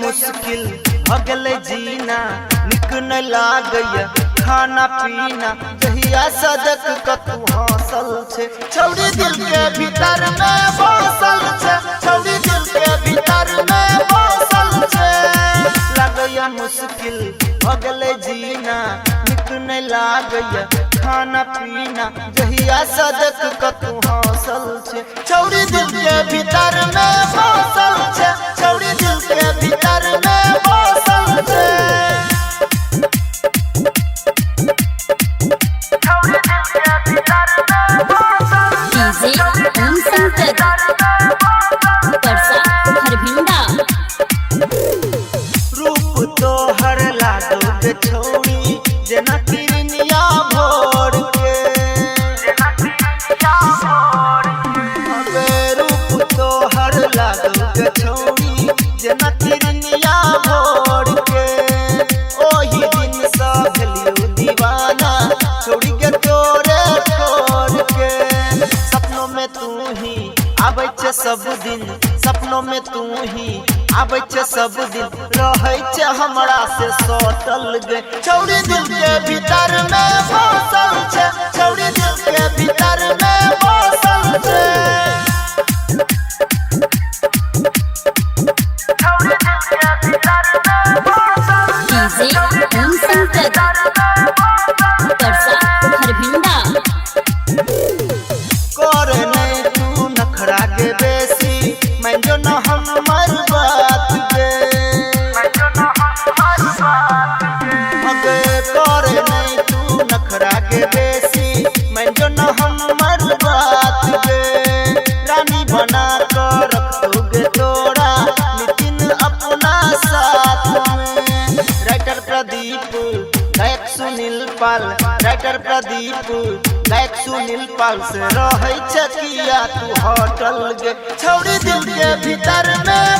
मुश्किल भगल जीना, निक न लागैया खाना पीना, जहिया सदक कतू हासिल छे छौड़ी दिल के भीतर में बसल छे, छौड़ी दिल के भीतर में बसल छे। लागैया मुश्किल भगल जीना, निक न लागैया खाना पीना, जहिया सदक कतू हासिल छे छौड़ी दिल के भीतर में बसल छे, छौड़ी दिल के भीतर में बसल छे। रूप तोहर लागो छौड़ी जेना किरनिया भोर के, रूप तोहर लागो छौड़ी जेना किरनिया भोर के। ओही दिन सा भेलियो दीवाना, छौड़ी के तोरे छोड़ के। सपनों में तू ही आबै छे सब दिन, सपनों में तू ही आबै छे सब दिन, रहै छे हमरा से सटल गे छौड़ी दिल के भीतर में बसल छे, छौड़ी दिल के भीतर में बसल छे। करे नहीं तू नखरा के बेसी, मैं जो न हमर बात गे, मगे करे नहीं तू नखरा के बेसी, मैं जो न हमर बात गे। रानी बना कर रखोगे तोरा नितिन अपना साथ में। राइटर प्रदीप गायक सुनील पाल, राइटर प्रदीप गायक सुनील पाल से रहै छे किया तू हटल गे छौड़ी दिल के भीतर में